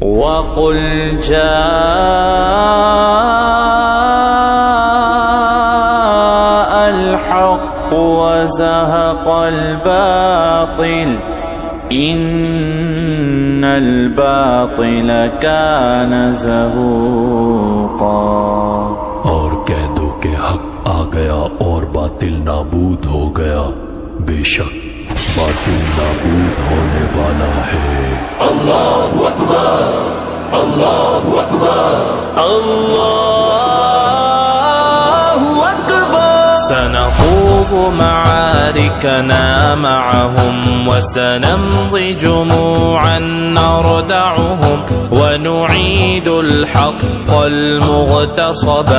وقل جاء الحق وزهق الباطل إن الباطل كان زهوقا۔ اور کہہ دو کہ حق آ گیا اور باطل نابود ہو گیا، بے شک باطل نابود ہونے والا ہے۔ اللہ اکبر، اللہ اکبر، اللہ أكبر۔ سنخوض معاركنا معهم وسنمضي جموعا نردعهم ونعيد الحق المغتصب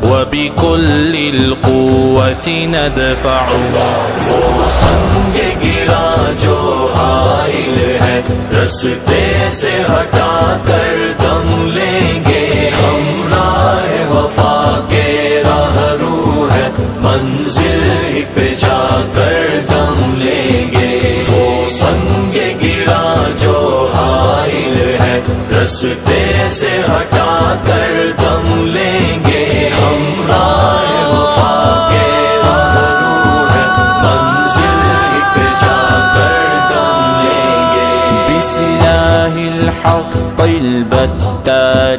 وبكل القوة ندفعه۔ وہ سنگ گرا جو حائل ہے رستے سے ہٹا کر دم لیں گے، ہم راہ وفا کے راہ رو ہے منزل ہی پہ جا کر دم لیں گے۔ وہ سنگ گرا جو حائل ہے رستے سے ہٹا کر دم لیں گے، ہم راہ وفا کے راہ رو ہے منزل ہی پہ جا کر دم لیں گے۔ بسلاح الحق البتار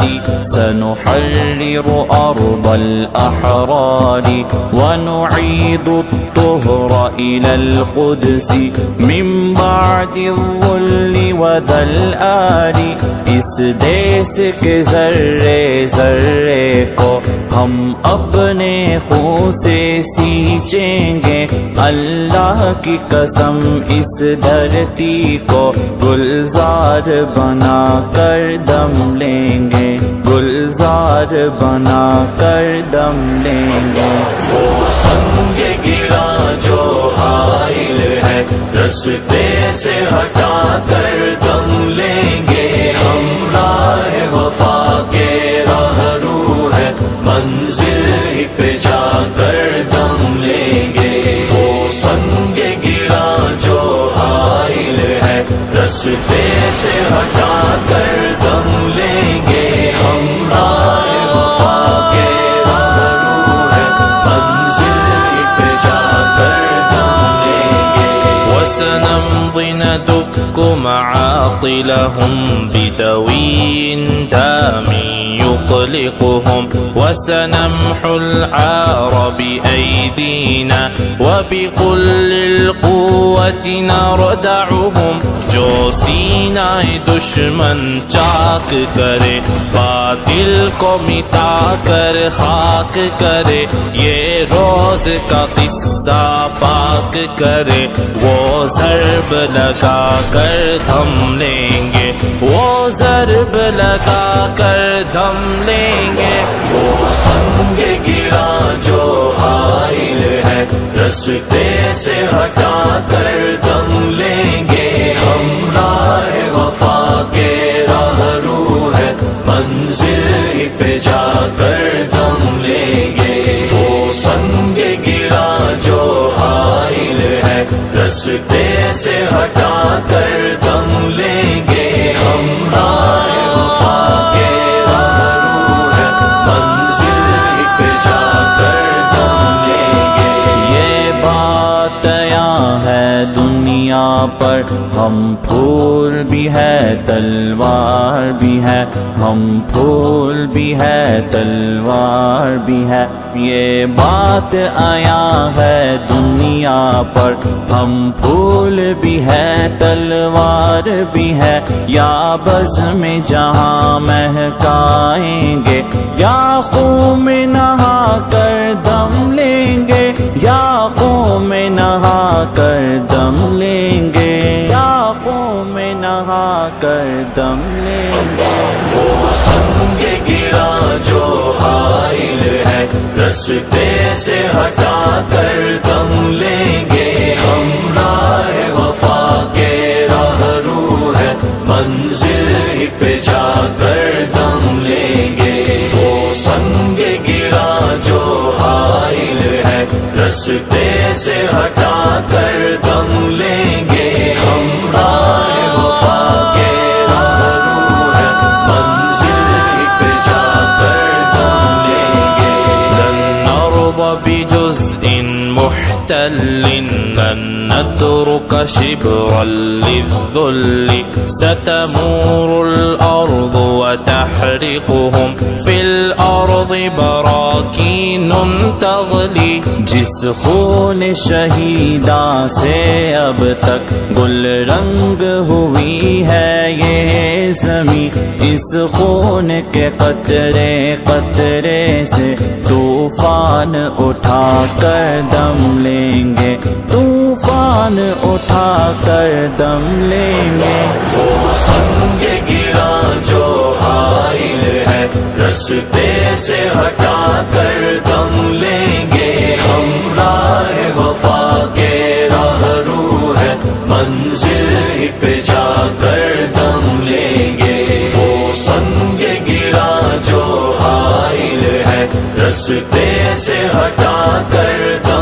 سنحرر أرض الأحرار ونعيد الطهر إلى القدس من بعد الظل وذلآل۔ اس دیس کے ذرے ذرے کو ہم اپنے خون سے سینچیں گے، اللہ کی قسم اس دھرتی کو گلزار بنا کر دم لیں گے، گلزار بنا کر دم لیں گے۔ وہ سنگ گرا جو حائل ہے رستے سے ہٹا کر دم لیں گے، ہم راہ وفا کے راہ رو ہے منزل ہی پہ جا کر دم لیں گے۔ وہ سنگ گرا جو حائل ہے رستے سے ہٹا کر دم لیں گے، ہم راہ وفا کے راہ رو ہے منزل ہی پہ جا کر دم لیں گے۔ وسنمضي ندك معاطلهم بدوي دام يطلقهم وسنمحو العار بأيدينا وبكل القوة نردعهم۔ جو سینہ دشمن چاک کرے باطل کو مٹا کر خاک کرے، یہ روز کا قصہ پاک کرے، وہ ضرب لگا کر تھم لیں گے، وہ ضرب لگا کر تھم لیں گے۔ وہ سنگ گرا جو حائل ہے رستے سے ہٹا کر دم لیں گے، ہم راہ وفا کے راہ رو ہے منزل ہی پہ جا کر دم لیں گے۔ وہ سنگ گرا جو حائل ہے رستے سے ہٹا کر دم لیں گے، ہم راہ وفا کے راہ رو ہے منزل ہی پہ جا کر دم لیں گے۔ یہ بات یہاں ہے دنیا پر، ہم پھول بھی ہے تلوار بھی ہے، ہم پھول بھی ہے تلوار بھی ہے۔ یہ بات آیا ہے دنیا پر، ہم پھول بھی ہے تلوار بھی ہے، یا بز میں جہاں مہکائیں گے، یا خون میں نہا کر دم لیں گے، یا خون میں نہا کر دم لیں گے، یا خون میں نہا کر دم لیں گے۔ وہ سنگ گرا جو حائل ہے رستے سے ہٹا کر دم لیں گے، ہم راہ وفا کے راہ رو ہے منزل ہی پہ جا کر دم لیں گے۔ وہ سنگ گرا جو حائل ہے رستے سے ہٹا کر دم لیں گے، ہم راہ وفا کے راہ رو ہے شبرا للذل ستمور الأرض وتحرقهم في الأرض براكين تغلی. جس خون شہیداں سے اب تک گل رنگ ہوئی ہے یہ زمین، اس خون کے قطرے قطرے سے طوفان اٹھا کر دم لیں گے، طوفان اٹھا کر دم لیں گے. وہ سنگ گرا جو حائل ہے رستے سے ہٹا کر دم لیں گے. ہم راہ وفا کے راہ رو ہے منزل ہی پہ جا کر دم لیں گے. وہ سنگ گرا جو حائل ہے رستے سے ہٹا کر دم